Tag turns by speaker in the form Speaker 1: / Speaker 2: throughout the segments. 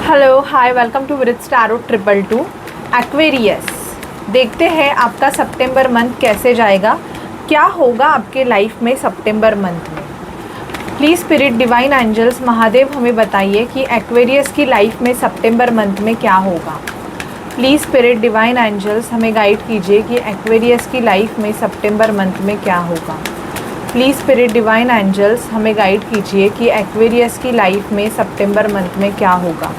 Speaker 1: Hello hi welcome to विरिट्स tarot 222 Aquarius. देखते हैं आपका सितंबर मंथ कैसे जाएगा, क्या होगा आपके लाइफ में सितंबर मंथ में। Please spirit divine angels Mahadev हमें बताइए कि एक्वेरियस की लाइफ में सितंबर मंथ में क्या होगा। प्लीज़ स्पिरिट डिवाइन एंजल्स हमें गाइड कीजिए कि एक्वेरियस की लाइफ में सितंबर मंथ में क्या होगा। प्लीज़ स्पिरिट डिवाइन एंजल्स हमें गाइड कीजिए कि एक्वेरियस की लाइफ में सितंबर मंथ में क्या होगा।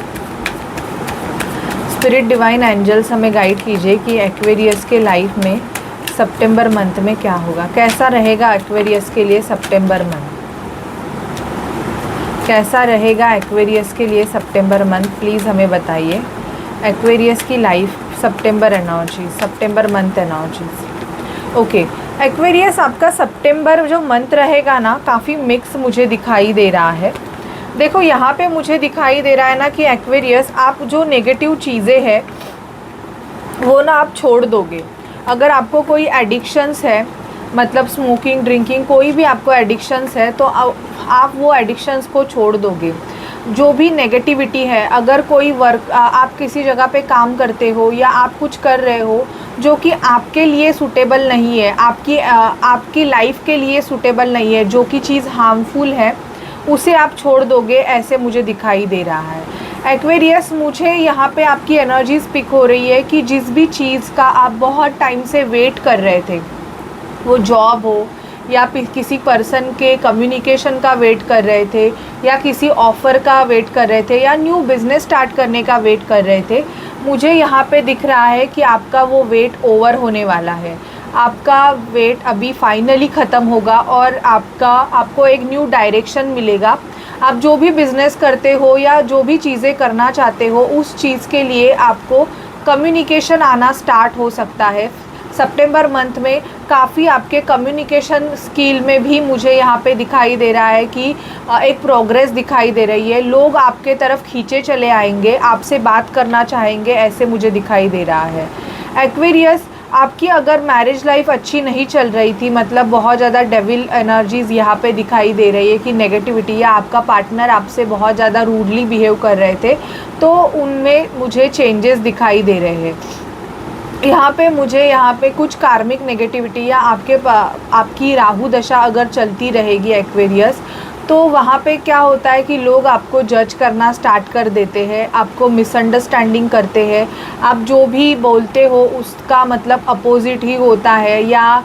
Speaker 1: स्पिरिट डिवाइन एंजल्स हमें गाइड कीजिए कि एक्वेरियस के लाइफ में सितंबर मंथ में क्या होगा। कैसा रहेगा एक्वेरियस के लिए सितंबर मंथ, कैसा रहेगा एक्वेरियस के लिए सितंबर मंथ, प्लीज़ हमें बताइए। एक्वेरियस की लाइफ सितंबर एनर्जी, सितंबर मंथ एनर्जीज। ओके, एक्वेरियस आपका सितंबर जो मंथ रहेगा ना, काफ़ी मिक्स मुझे दिखाई दे रहा है। देखो यहाँ पे मुझे दिखाई दे रहा है ना कि एक्वेरियस आप जो नेगेटिव चीज़ें हैं वो ना आप छोड़ दोगे। अगर आपको कोई एडिक्शंस है, मतलब स्मोकिंग ड्रिंकिंग, कोई भी आपको एडिक्शंस है तो आप वो एडिक्शंस को छोड़ दोगे। जो भी नेगेटिविटी है, अगर कोई वर्क आप किसी जगह पे काम करते हो या आप कुछ कर रहे हो जो कि आपके लिए सूटेबल नहीं है, आपकी लाइफ के लिए सूटेबल नहीं है, जो कि चीज़ हार्मफुल है, उसे आप छोड़ दोगे, ऐसे मुझे दिखाई दे रहा है। एक्वेरियस मुझे यहाँ पे आपकी एनर्जी पिक हो रही है कि जिस भी चीज़ का आप बहुत टाइम से वेट कर रहे थे, वो जॉब हो या किसी पर्सन के कम्युनिकेशन का वेट कर रहे थे या किसी ऑफ़र का वेट कर रहे थे या न्यू बिज़नेस स्टार्ट करने का वेट कर रहे थे, मुझे यहाँ पे दिख रहा है कि आपका वो वेट ओवर होने वाला है। आपका वेट अभी फाइनली ख़त्म होगा और आपको एक न्यू डायरेक्शन मिलेगा। आप जो भी बिज़नेस करते हो या जो भी चीज़ें करना चाहते हो, उस चीज़ के लिए आपको कम्युनिकेशन आना स्टार्ट हो सकता है। सितंबर मंथ में काफ़ी आपके कम्युनिकेशन स्किल में भी मुझे यहाँ पे दिखाई दे रहा है कि एक प्रोग्रेस दिखाई दे रही है। लोग आपके तरफ खींचे चले आएंगे, आपसे बात करना चाहेंगे, ऐसे मुझे दिखाई दे रहा है। एक्वेरियस, आपकी अगर मैरिज लाइफ अच्छी नहीं चल रही थी, मतलब बहुत ज़्यादा डेविल एनर्जीज़ यहाँ पे दिखाई दे रही है कि नेगेटिविटी, या आपका पार्टनर आपसे बहुत ज़्यादा रूडली बिहेव कर रहे थे, तो उनमें मुझे चेंजेस दिखाई दे रहे हैं। यहाँ पे कुछ कार्मिक नेगेटिविटी या आपकी राहु दशा अगर चलती रहेगी एक्वेरियस, तो वहाँ पे क्या होता है कि लोग आपको जज करना स्टार्ट कर देते हैं, आपको मिसअंडरस्टैंडिंग करते हैं। आप जो भी बोलते हो उसका मतलब अपोजिट ही होता है, या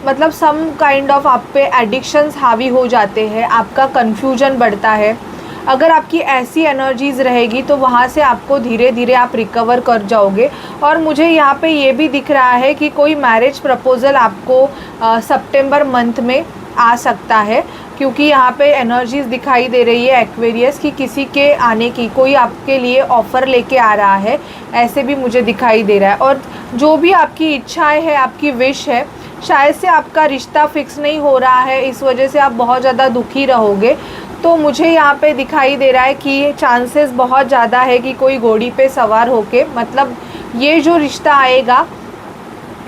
Speaker 1: मतलब सम काइंड ऑफ आप पे एडिक्शंस हावी हो जाते हैं, आपका कन्फ्यूजन बढ़ता है। अगर आपकी ऐसी एनर्जीज़ रहेगी तो वहाँ से आपको धीरे धीरे आप रिकवर कर जाओगे। और मुझे यहाँ पे ये भी दिख रहा है कि कोई मैरिज प्रपोज़ल आपको सितंबर मंथ में आ सकता है, क्योंकि यहाँ पे एनर्जीज़ दिखाई दे रही है एक्वेरियस कि किसी के आने की, कोई आपके लिए ऑफ़र लेके आ रहा है, ऐसे भी मुझे दिखाई दे रहा है। और जो भी आपकी इच्छाएं है, आपकी विश है, शायद से आपका रिश्ता फिक्स नहीं हो रहा है, इस वजह से आप बहुत ज़्यादा दुखी रहोगे। तो मुझे यहाँ पे दिखाई दे रहा है कि चांसेस बहुत ज़्यादा है कि कोई घोड़ी पे सवार होके, मतलब ये जो रिश्ता आएगा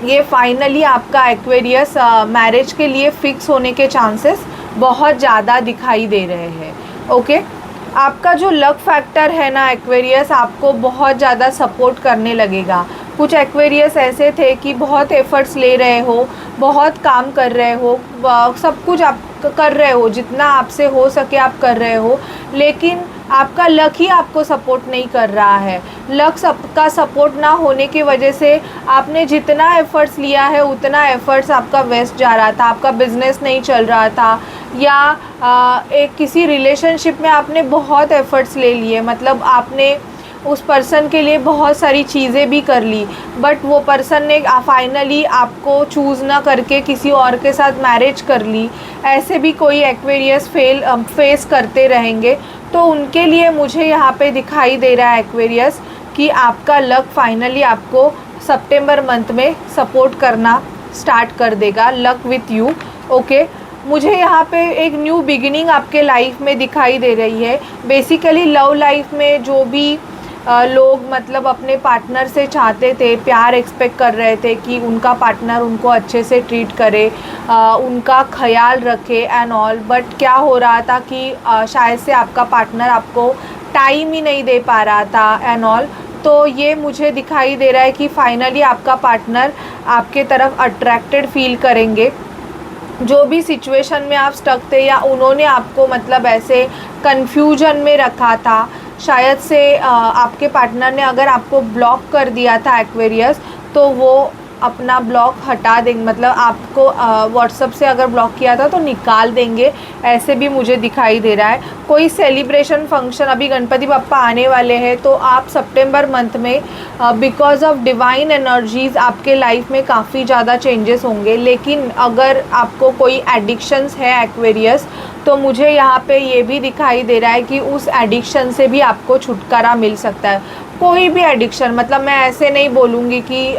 Speaker 1: ये फाइनली आपका एक्वेरियस मैरिज के लिए फ़िक्स होने के चांसेस बहुत ज़्यादा दिखाई दे रहे हैं। ओके, आपका जो लक फैक्टर है ना एक्वेरियस, आपको बहुत ज़्यादा सपोर्ट करने लगेगा। कुछ एक्वेरियस ऐसे थे कि बहुत एफ़र्ट्स ले रहे हो, बहुत काम कर रहे हो, सब कुछ आप कर रहे हो, जितना आपसे हो सके आप कर रहे हो, लेकिन आपका लक ही आपको सपोर्ट नहीं कर रहा है। लक सबका सपोर्ट ना होने की वजह से आपने जितना एफ़र्ट्स लिया है उतना एफ़र्ट्स आपका वेस्ट जा रहा था, आपका बिज़नेस नहीं चल रहा था, या एक किसी रिलेशनशिप में आपने बहुत एफ़र्ट्स ले लिए, मतलब आपने उस पर्सन के लिए बहुत सारी चीज़ें भी कर ली, बट वो पर्सन ने फाइनली आपको चूज़ ना करके किसी और के साथ मैरिज कर ली। ऐसे भी कोई एक्वेरियस फेस करते रहेंगे, तो उनके लिए मुझे यहाँ पे दिखाई दे रहा है एक्वेरियस कि आपका लक फाइनली आपको सितंबर मंथ में सपोर्ट करना स्टार्ट कर देगा। Luck with you. ओके, मुझे यहाँ पे एक न्यू बिगिनिंग आपके लाइफ में दिखाई दे रही है। बेसिकली लव लाइफ में जो भी लोग मतलब अपने पार्टनर से चाहते थे, प्यार एक्सपेक्ट कर रहे थे कि उनका पार्टनर उनको अच्छे से ट्रीट करे, उनका ख्याल रखे एंड ऑल, बट क्या हो रहा था कि शायद से आपका पार्टनर आपको टाइम ही नहीं दे पा रहा था एंड ऑल। तो ये मुझे दिखाई दे रहा है कि फाइनली आपका पार्टनर आपके तरफ अट्रैक्टेड फील करेंगे। जो भी सिचुएशन में आप स्टक थे या उन्होंने आपको मतलब ऐसे कन्फ्यूजन में रखा था, शायद से आपके पार्टनर ने अगर आपको ब्लॉक कर दिया था एक्वेरियस, तो वो अपना ब्लॉक हटा देंगे, मतलब आपको व्हाट्सअप से अगर ब्लॉक किया था तो निकाल देंगे, ऐसे भी मुझे दिखाई दे रहा है। कोई सेलिब्रेशन फंक्शन, अभी गणपति बप्पा आने वाले हैं, तो आप सितंबर मंथ में बिकॉज ऑफ डिवाइन एनर्जीज़ आपके लाइफ में काफ़ी ज़्यादा चेंजेस होंगे। लेकिन अगर आपको कोई एडिक्शंस है एक्वेरियस, तो मुझे यहाँ पे ये भी दिखाई दे रहा है कि उस एडिक्शन से भी आपको छुटकारा मिल सकता है। कोई भी एडिक्शन, मतलब मैं ऐसे नहीं बोलूँगी कि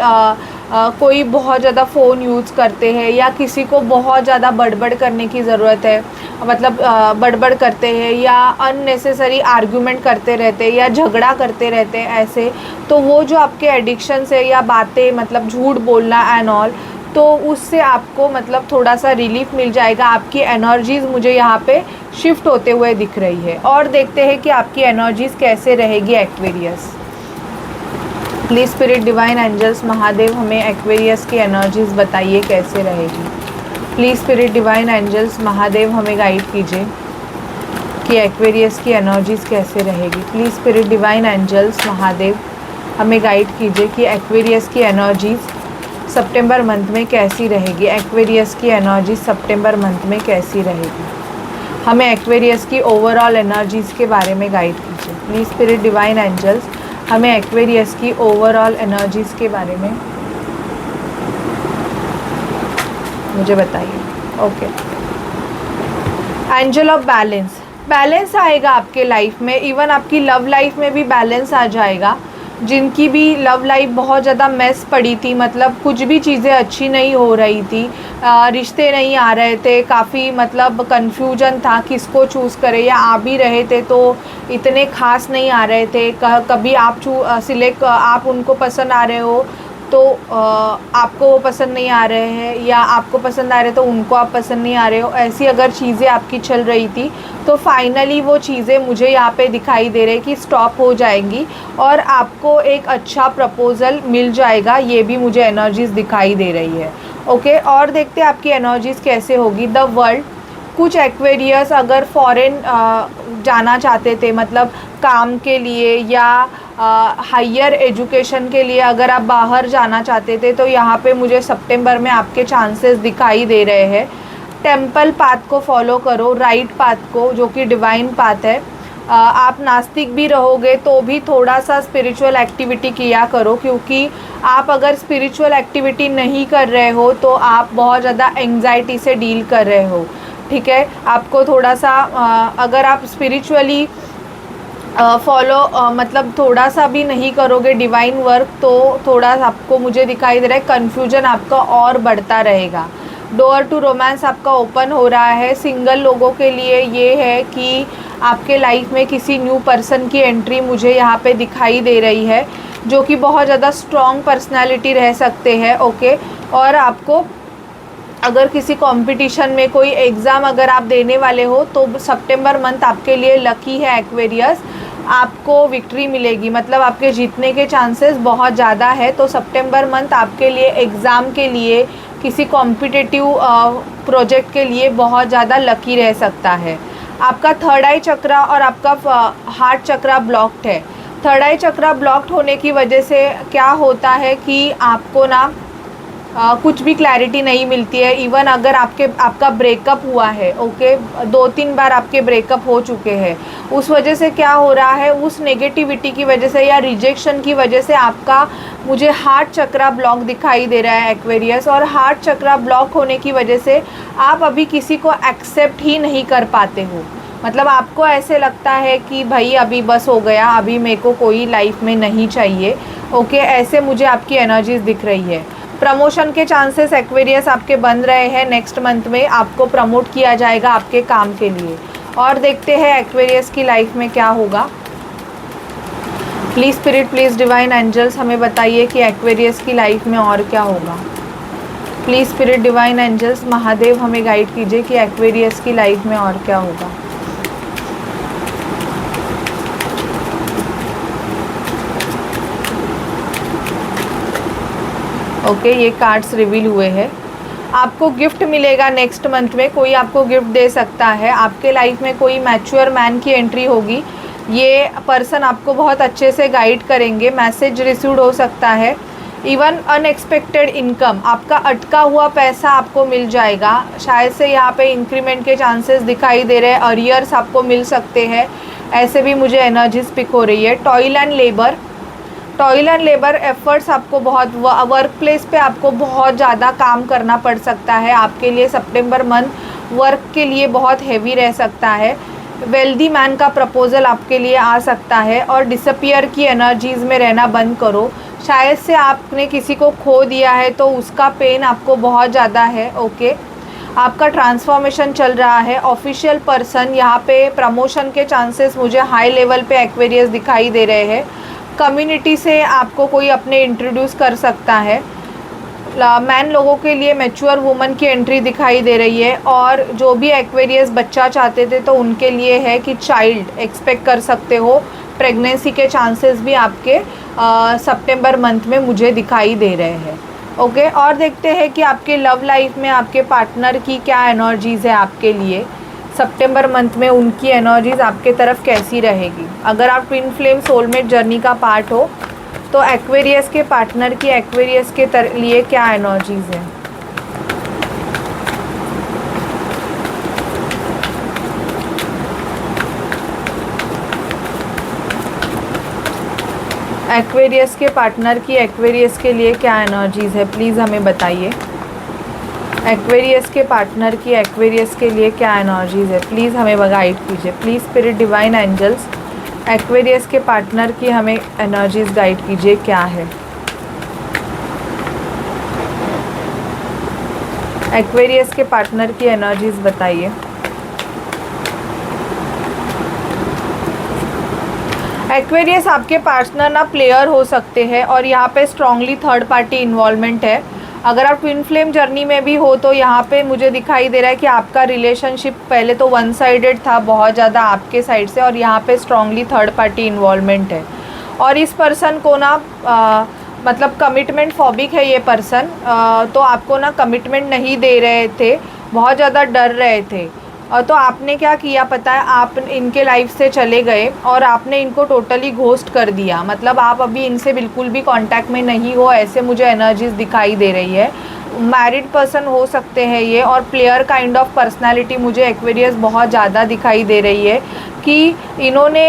Speaker 1: कोई बहुत ज़्यादा फ़ोन यूज़ करते हैं या किसी को बहुत ज़्यादा बड़बड़ करने की ज़रूरत है, मतलब बड़बड़ करते हैं या अननेसेसरी आर्गुमेंट करते रहते हैं या झगड़ा करते रहते हैं ऐसे, तो वो जो आपके एडिक्शंस है या बातें, मतलब झूठ बोलना एंड ऑल, तो उससे आपको मतलब थोड़ा सा रिलीफ मिल जाएगा। आपकी एनर्जीज़ मुझे यहाँ पे शिफ्ट होते हुए दिख रही है। और देखते हैं कि आपकी एनर्जीज़ कैसे रहेगी Aquarius. Please spirit divine angels Mahadev हमें एक्वेरियस की एनर्जीज़ बताइए कैसे रहेगी। Please spirit divine angels Mahadev हमें गाइड कीजिए कि एक्वेरियस की एनर्जीज़ कैसे रहेगी। Please spirit divine angels Mahadev हमें गाइड कीजिए कि एक्वेरियस की एनर्जीज़ सितंबर मंथ में कैसी रहेगी। एक्वेरियस की एनर्जी सितंबर मंथ में कैसी रहेगी, हमें एक्वेरियस की ओवरऑल एनर्जीज़ के बारे में गाइड कीजिए। प्लीज़ स्पिरिट डिवाइन एंजल्स हमें एक्वेरियस की ओवरऑल एनर्जीज़ के बारे में मुझे बताइए। Okay, angel of balance, balance आएगा आपके लाइफ में। इवन आपकी लव लाइफ में भी बैलेंस आ जाएगा। जिनकी भी लव लाइफ बहुत ज़्यादा मेस पड़ी थी, मतलब कुछ भी चीज़ें अच्छी नहीं हो रही थी, रिश्ते नहीं आ रहे थे, काफ़ी मतलब कन्फ्यूजन था किसको चूज़ करें, या आ भी रहे थे तो इतने खास नहीं आ रहे थे। कभी आप सिलेक्ट, आप उनको पसंद आ रहे हो तो आपको वो पसंद नहीं आ रहे हैं, या आपको पसंद आ रहे तो उनको आप पसंद नहीं आ रहे हो। ऐसी अगर चीज़ें आपकी चल रही थी तो फाइनली वो चीज़ें मुझे यहाँ पे दिखाई दे रही कि स्टॉप हो जाएंगी और आपको एक अच्छा प्रपोज़ल मिल जाएगा। ये भी मुझे एनर्जीज़ दिखाई दे रही है। ओके, और देखते हैं आपकी एनर्जीज़ कैसे होगी। द वर्ल्ड, कुछ एक्वेरियस अगर फॉरेन जाना चाहते थे, मतलब काम के लिए या हायर एजुकेशन के लिए अगर आप बाहर जाना चाहते थे, तो यहाँ पे मुझे सितंबर में आपके चांसेस दिखाई दे रहे हैं। टेंपल पाथ को फॉलो करो, राइट पाथ को, जो कि डिवाइन पाथ है। आप नास्तिक भी रहोगे तो भी थोड़ा सा स्पिरिचुअल एक्टिविटी किया करो, क्योंकि आप अगर स्पिरिचुअल एक्टिविटी नहीं कर रहे हो तो आप बहुत ज़्यादा एंग्जाइटी से डील कर रहे हो। ठीक है, आपको थोड़ा सा अगर आप स्पिरिचुअली फॉलो मतलब थोड़ा सा भी नहीं करोगे डिवाइन वर्क, तो थोड़ा आपको मुझे दिखाई दे रहा है कन्फ्यूजन आपका और बढ़ता रहेगा। डोर टू रोमांस आपका ओपन हो रहा है। सिंगल लोगों के लिए ये है कि आपके लाइफ में किसी न्यू पर्सन की एंट्री मुझे यहाँ पे दिखाई दे रही है, जो कि बहुत ज़्यादा स्ट्रॉन्ग पर्सनैलिटी रह सकते हैं। ओके, और आपको अगर किसी कंपटीशन में कोई एग्ज़ाम अगर आप देने वाले हो तो सितंबर मंथ आपके लिए लकी है एक्वेरियस, आपको विक्ट्री मिलेगी, मतलब आपके जीतने के चांसेस बहुत ज़्यादा है। तो सितंबर मंथ आपके लिए एग्ज़ाम के लिए, किसी कॉम्पिटिटिव प्रोजेक्ट के लिए बहुत ज़्यादा लकी रह सकता है। आपका थर्ड आई चक्रा और आपका हार्ट चक्रा ब्लॉक्ड है। थर्ड आई चक्रा ब्लॉक्ड होने की वजह से क्या होता है कि आपको ना कुछ भी क्लैरिटी नहीं मिलती है। इवन अगर आपका ब्रेकअप हुआ है, ओके, 2-3 बार आपके ब्रेकअप हो चुके हैं, उस वजह से क्या हो रहा है, उस नेगेटिविटी की वजह से या रिजेक्शन की वजह से आपका मुझे हार्ट चक्रा ब्लॉक दिखाई दे रहा है एक्वेरियस। और हार्ट चक्रा ब्लॉक होने की वजह से आप अभी किसी को एक्सेप्ट ही नहीं कर पाते हो, मतलब आपको ऐसे लगता है कि भाई अभी बस हो गया, अभी मेरे को कोई लाइफ में नहीं चाहिए। ओके, ऐसे मुझे आपकी एनर्जीज दिख रही है। प्रमोशन के चांसेस एक्वेरियस आपके बन रहे हैं। नेक्स्ट मंथ में आपको प्रमोट किया जाएगा आपके काम के लिए। और देखते हैं एक्वेरियस की लाइफ में क्या होगा। Please spirit, please divine angels हमें बताइए कि एक्वेरियस की लाइफ में और क्या होगा। Please spirit divine angels Mahadev हमें गाइड कीजिए कि एक्वेरियस की लाइफ में और क्या होगा। ओके, ये कार्ड्स रिवील हुए हैं। आपको गिफ्ट मिलेगा नेक्स्ट मंथ में, कोई आपको गिफ्ट दे सकता है। आपके लाइफ में कोई मैच्योर मैन की एंट्री होगी। ये पर्सन आपको बहुत अच्छे से गाइड करेंगे। मैसेज रिसीव्ड हो सकता है। इवन अनएक्सपेक्टेड इनकम, आपका अटका हुआ पैसा आपको मिल जाएगा। शायद से यहाँ पे इंक्रीमेंट के चांसेस दिखाई दे रहे हैं। अरियर्स आपको मिल सकते हैं, ऐसे भी मुझे एनर्जीज पिक हो रही है। टॉयल एंड लेबर एफर्ट्स आपको बहुत, वर्क प्लेस पे आपको बहुत ज़्यादा काम करना पड़ सकता है। आपके लिए सितंबर मंथ वर्क के लिए बहुत हैवी रह सकता है। वेल्दी मैन का प्रपोज़ल आपके लिए आ सकता है। और डिसअपियर की एनर्जीज़ में रहना बंद करो। शायद से आपने किसी को खो दिया है तो उसका पेन आपको बहुत ज़्यादा है। ओके, आपका ट्रांसफॉर्मेशन चल रहा है। ऑफिशियल पर्सन, यहाँ पे प्रमोशन के चांसेस मुझे हाई लेवल पे एक्वेरियस दिखाई दे रहे हैं। कम्युनिटी से आपको कोई अपने इंट्रोड्यूस कर सकता है। मैन लोगों के लिए मैच्योर वुमन की एंट्री दिखाई दे रही है। और जो भी एक्वेरियस बच्चा चाहते थे तो उनके लिए है कि चाइल्ड एक्सपेक्ट कर सकते हो। प्रेगनेंसी के चांसेस भी आपके सितंबर मंथ में मुझे दिखाई दे रहे हैं। ओके, और देखते हैं कि आपके लव लाइफ में आपके पार्टनर की क्या एनर्जीज़ है आपके लिए। सितंबर मंथ में उनकी एनर्जीज़ आपके तरफ कैसी रहेगी। अगर आप ट्विन फ्लेम सोलमेट जर्नी का पार्ट हो तो एक्वेरियस के पार्टनर की एक्वेरियस के लिए क्या एनर्जीज़ है। एक्वेरियस के पार्टनर की एक्वेरियस के लिए क्या एनर्जीज़ है, प्लीज़ हमें बताइए। एक्वेरियस के पार्टनर की एक्वेरियस के लिए क्या एनर्जीज़ है, प्लीज़ हमें गाइड कीजिए। Please spirit divine angels, Aquarius के पार्टनर की हमें एनर्जीज़ गाइड कीजिए, क्या है। एक्वेरियस के पार्टनर की एनर्जीज़ बताइए। एक्वेरियस आपके पार्टनर ना प्लेयर हो सकते हैं और यहाँ पे स्ट्रांगली थर्ड पार्टी इन्वॉल्वमेंट है। अगर आप ट्विन फ्लेम जर्नी में भी हो तो यहाँ पे मुझे दिखाई दे रहा है कि आपका रिलेशनशिप पहले तो वन साइडेड था बहुत ज़्यादा आपके साइड से, और यहाँ पे स्ट्रांगली थर्ड पार्टी इन्वॉल्वमेंट है। और इस पर्सन को ना मतलब कमिटमेंट फॉबिक है ये पर्सन, तो आपको ना कमिटमेंट नहीं दे रहे थे, बहुत ज़्यादा डर रहे थे। तो आपने क्या किया पता है, आप इनके लाइफ से चले गए और आपने इनको टोटली घोस्ट कर दिया। मतलब आप अभी इनसे बिल्कुल भी कांटेक्ट में नहीं हो, ऐसे मुझे एनर्जीज दिखाई दे रही है। मैरिड पर्सन हो सकते हैं ये, और प्लेयर काइंड ऑफ पर्सनालिटी मुझे एक्वेरियस बहुत ज़्यादा दिखाई दे रही है कि इन्होंने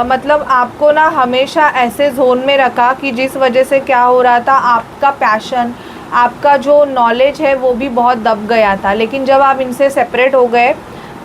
Speaker 1: मतलब आपको ना हमेशा ऐसे जोन में रखा कि जिस वजह से क्या हो रहा था, आपका पैशन, आपका जो नॉलेज है वो भी बहुत दब गया था। लेकिन जब आप इनसे सेपरेट हो गए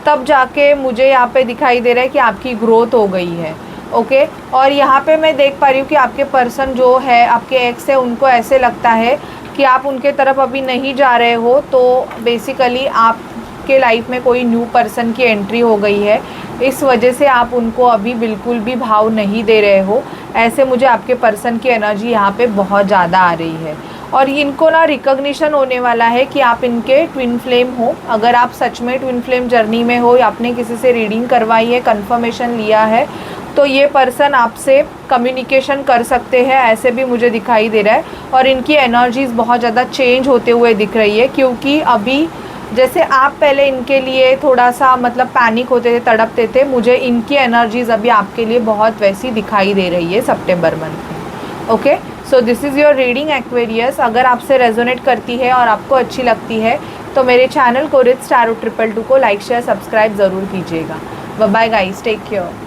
Speaker 1: तब जाके मुझे यहाँ पे दिखाई दे रहा है कि आपकी ग्रोथ हो गई है। ओके, और यहाँ पे मैं देख पा रही हूँ कि आपके पर्सन जो है, आपके एक्स है, उनको ऐसे लगता है कि आप उनके तरफ अभी नहीं जा रहे हो, तो बेसिकली आपके लाइफ में कोई न्यू पर्सन की एंट्री हो गई है। इस वजह से आप उनको अभी बिल्कुल भी भाव नहीं दे रहे हो, ऐसे मुझे आपके पर्सन की एनर्जी यहाँ पे बहुत ज़्यादा आ रही है। और इनको ना रिकॉग्निशन होने वाला है कि आप इनके ट्विन फ्लेम हो। अगर आप सच में ट्विन फ्लेम जर्नी में हो या आपने किसी से रीडिंग करवाई है, कंफर्मेशन लिया है, तो ये पर्सन आपसे कम्युनिकेशन कर सकते हैं, ऐसे भी मुझे दिखाई दे रहा है। और इनकी एनर्जीज़ बहुत ज़्यादा चेंज होते हुए दिख रही है, क्योंकि अभी जैसे आप पहले इनके लिए थोड़ा सा मतलब पैनिक होते थे, तड़पते थे, मुझे इनकी एनर्जीज़ अभी आपके लिए बहुत वैसी दिखाई दे रही है सितंबर मंथ में। Okay, so this is your reading Aquarius. अगर आपसे रेजोनेट करती है और आपको अच्छी लगती है तो मेरे चैनल को रिच टैरो 222 को लाइक शेयर सब्सक्राइब ज़रूर कीजिएगा। Bye bye guys, take care.